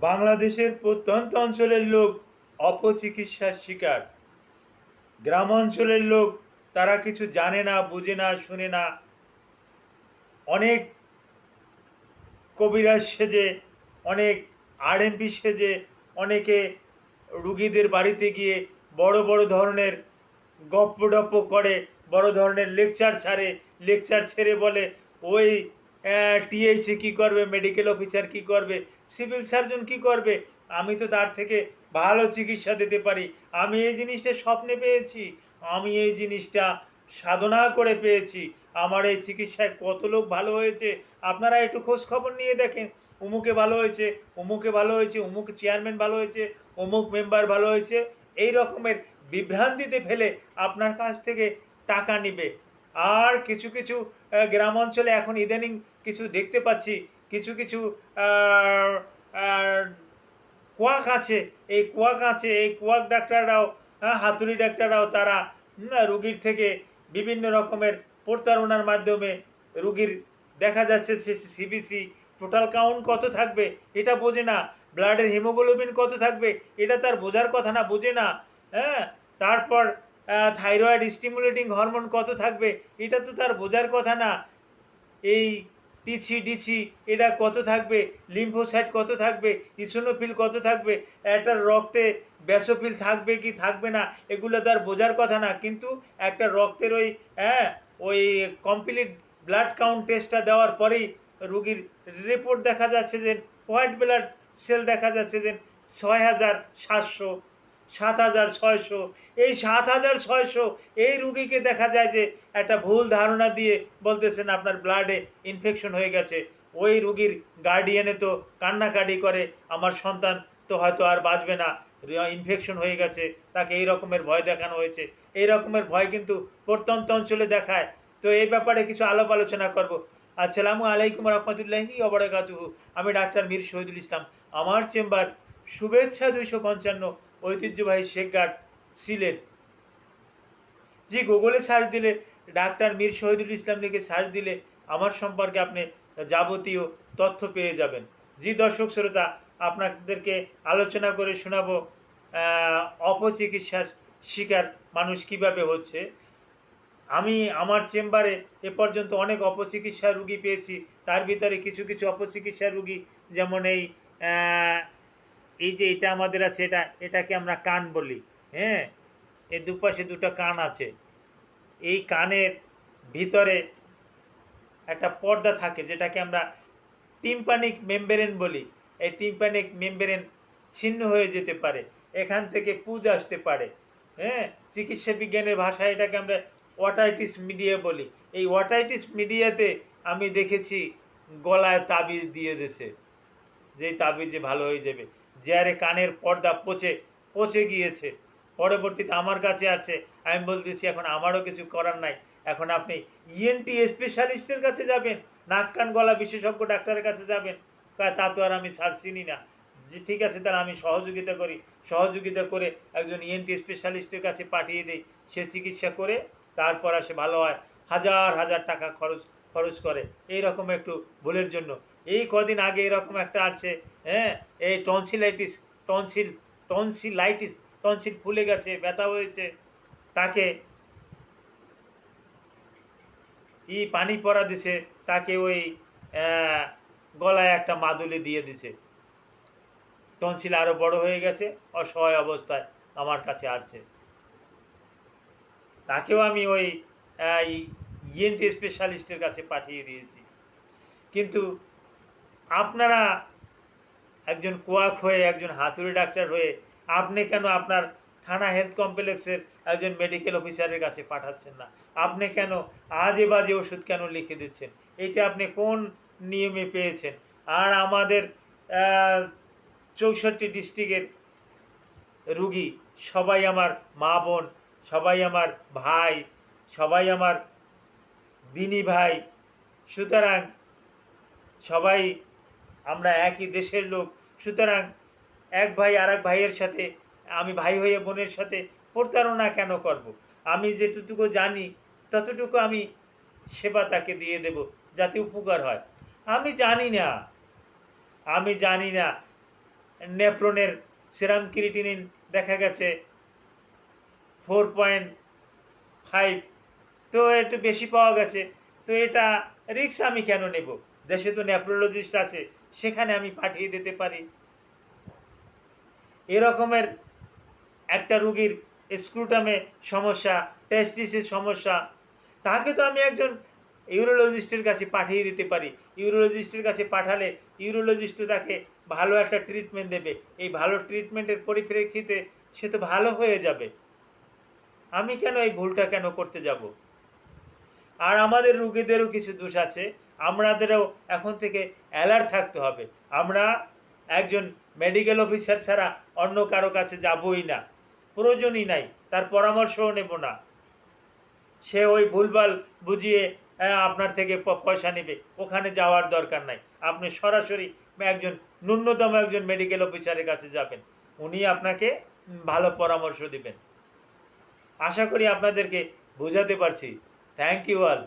বাংলাদেশের প্রত্যন্ত অঞ্চলের লোক অপচিকিৎসার শিকার। গ্রাম অঞ্চলের লোক তারা কিছু জানে না, বুঝে না, শুনে না। অনেক কবিরাজ সেজে, অনেক আরএমপি সেজে, অনেকে রুগীদের বাড়িতে গিয়ে বড় বড় ধরনের গপ্প করে, বড় ধরনের লেকচার ছাড়ে। লেকচার ছেড়ে বলে ওই টিএইচি কী করবে, মেডিকেল অফিসার কী করবে, সিভিল সার্জন কী করবে, আমি তো তার থেকে ভালো চিকিৎসা দিতে পারি। আমি এই জিনিসটা স্বপ্নে পেয়েছি, আমি এই জিনিসটা সাধনা করে পেয়েছি, আমার এই চিকিৎসায় কত লোক ভালো হয়েছে। আপনারা একটু খোঁজ খবর নিয়ে দেখেন, অমুকে ভালো হয়েছে, অমুকে ভালো হয়েছে, অমুক চেয়ারম্যান ভালো হয়েছে, অমুক মেম্বার ভালো হয়েছে। এই রকমের বিভ্রান্তিতে ফেলে আপনার কাছ থেকে টাকা নিবে। আর কিছু কিছু গ্রাম অঞ্চলে এখন ইদানিং কিছু দেখতে পাচ্ছি, কিছু কিছু আহ, আহ, কোয়াক আছে। এই কোয়াক ডাক্তাররাও, হাতুড়ি ডাক্তাররাও তারা রুগীর থেকে বিভিন্ন রকমের প্রতারণার মাধ্যমে রুগীর দেখা যাচ্ছে সিবিসি টোটাল কাউন্ট কত থাকবে এটা বোঝে না, ব্লাডের হিমোগ্লোবিন কত থাকবে এটা তার বোঝার কথা না, বোঝে না। হ্যাঁ, তারপর থাইরয়েড স্টিমুলেটিং হরমোন কত থাকবে এটা তো তার বোঝার কথা না। এই টিসি ডিসি এটা কত থাকবে, লিম্ফোসাইট কত থাকবে, ইসোনোফিল কত থাকবে, একটা রক্তে ব্যাসোফিল থাকবে কি থাকবে না এগুলো তার বোঝার কথা না। কিন্তু একটা রক্তের ওই কমপ্লিট ব্লাড কাউন্ট টেস্টটা দেওয়ার পরেই রুগীর রিপোর্ট দেখা যাচ্ছে যে হোয়াইট ব্লাড সেল দেখা যাচ্ছে যে 6,700, 7,600। এই 7,600 এই রুগীকে দেখা যায় যে একটা ভুল ধারণা দিয়ে বলতেছেন আপনার ব্লাডে ইনফেকশন হয়ে গেছে। ওই রুগীর গার্ডিয়ানে তো কান্নাকাটি করে, আমার সন্তান তো হয়তো আর বাঁচবে না, ইনফেকশন হয়ে গেছে, তাকে এই রকমের ভয় দেখানো হয়েছে। এই রকমের ভয় কিন্তু প্রত্যন্ত অঞ্চলে দেখায়। তো এই ব্যাপারে কিছু আলাপ আলোচনা করব। আসসালামু আলাইকুম রহমতুল্লাহি ওবরাকাতুহু। আমি ডাক্তার মীর শহীদুল ইসলাম। আমার চেম্বার শুভেচ্ছা 255, ঐতিহ্যবাহী শেখঘাট, সিলেট। জি, গুগলে সার্চ দিলে, ডাক্তার মীর শহীদুল ইসলাম লিখে সার্চ দিলে আমার সম্পর্কে আপনি যাবতীয় তথ্য পেয়ে যাবেন। জি দর্শক শ্রোতা, আপনাদেরকে আলোচনা করে শোনাবো অপচিকিৎসার শিকার মানুষ কিভাবে হচ্ছে। আমি আমার চেম্বারে এ পর্যন্ত অনেক অপচিকিৎসা রুগী পেয়েছি। তার ভিতরে কিছু কিছু অপচিকিৎসা রুগী, যেমন এই যে এটা আমাদের আছে, এটাকে আমরা কান বলি। হ্যাঁ, এই দুপাশে দুটো কান আছে। এই কানের ভিতরে একটা পর্দা থাকে যেটাকে আমরা টিম্পানিক মেমব্রেন বলি। এই টিম্পানিক মেমব্রেন ছিন্ন হয়ে যেতে পারে, এখান থেকে পুজ আসতে পারে। হ্যাঁ, চিকিৎসা বিজ্ঞানের ভাষায় এটাকে আমরা ওয়াটাইটিস মিডিয়া বলি। এই ওয়াটাইটিস মিডিয়াতে আমি দেখেছি গলায় তাবিজ দিয়ে দিয়েছে, যেই তাবিজে ভালো হয়ে যাবে। যারে কানের পর্দা পচে পচে গিয়েছে, পরবর্তীতে আমার কাছে আসছে, আমি বলতেছি এখন আমারও কিছু করার নাই, এখন আপনি ইএনটি স্পেশালিস্টের কাছে যাবেন, নাক কান গলা বিশেষজ্ঞ ডাক্তারের কাছে যাবেন। তা তো আর আমি ছাড় চিনি না। যে ঠিক আছে, তাহলে আমি সহযোগিতা করি। সহযোগিতা করে একজন ইএনটি স্পেশালিস্টের কাছে পাঠিয়ে দিই, সে চিকিৎসা করে তারপর আসে ভালো হয়। হাজার হাজার টাকা খরচ করে এই রকম একটু ভুলের জন্য। এই কদিন আগে এরকম একটা আছে, হ্যাঁ, এই টনসিলাইটিস, টনসিল ফুলে গেছে, ব্যথা হয়েছে, তাকে পানি পরা দিছে, তাকে ওই গলায় একটা মাদুলি দিয়ে দিছে। টনসিল আরও বড় হয়ে গেছে, অসহায় অবস্থায় আমার কাছে আসছে। তাকেও আমি ওই ইএনটি স্পেশালিস্টের কাছে পাঠিয়ে দিয়েছি। কিন্তু আপনারা একজন কোয়াক হয়ে, একজন হাতুড়ি ডাক্তার হয়ে, আপনি কেন আপনার থানা হেলথ কমপ্লেক্সের একজন মেডিকেল অফিসারের কাছে পাঠাচ্ছেন না? আপনি কেন আজে বাজে ওষুধ কেন লিখে দিচ্ছেন? এটা আপনি কোন নিয়মে পেয়েছেন? আর আমাদের 64 ডিস্ট্রিক্টের রুগী সবাই আমার মা বোন, সবাই আমার ভাই, সবাই আমার দিনী ভাই। সুতরাং সবাই আমরা একই দেশের লোক। সুতরাং এক ভাই আর এক ভাইয়ের সাথে, আমি ভাই হয়ে বোনের সাথে প্রতারণা কেন করব? আমি যেটুকু জানি ততটুকু আমি সেবা তাকে দিয়ে দেব, যাতে উপকার হয়। আমি জানি না, আমি জানি না নেপ্রনের সেরাম ক্রিটিনিন দেখা গেছে 4.5, তো একটু বেশি পাওয়া গেছে। তো এটা রিস্ক আমি কেন নেব? দেশে তো নেফ্রোলজিস্ট আছে, সেখানে আমি পাঠিয়ে দিতে পারি। এরকমের একটা রুগীর স্ক্রুটামে সমস্যা, টেস্টিসের সমস্যা, তাকে তো আমি একজন ইউরোলজিস্টের কাছে পাঠিয়ে দিতে পারি। ইউরোলজিস্টের কাছে পাঠালে ইউরোলজিস্টও তাকে ভালো একটা ট্রিটমেন্ট দেবে। এই ভালো ট্রিটমেন্টের পরিপ্রেক্ষিতে সে তো ভালো হয়ে যাবে। আমি কেন এই ভুলটা কেন করতে যাব? আর আমাদের রুগীদেরও কিছু দোষ আছে, আমাদেরও এখন থেকে অ্যালার্ট থাকতে হবে। আমরা একজন মেডিকেল অফিসার ছাড়া অন্য কারো কাছে যাবই না, প্রয়োজনই নাই, তার পরামর্শও নেব না। সে ওই ভুলভাল বুঝিয়ে আপনার থেকে পয়সা নেবে, ওখানে যাওয়ার দরকার নাই। আপনি সরাসরি একজন ন্যূনতম একজন মেডিকেল অফিসারের কাছে যাবেন, উনি আপনাকে ভালো পরামর্শ দেবেন। আশা করি আপনাদেরকে বোঝাতে পারছি। Thank you all.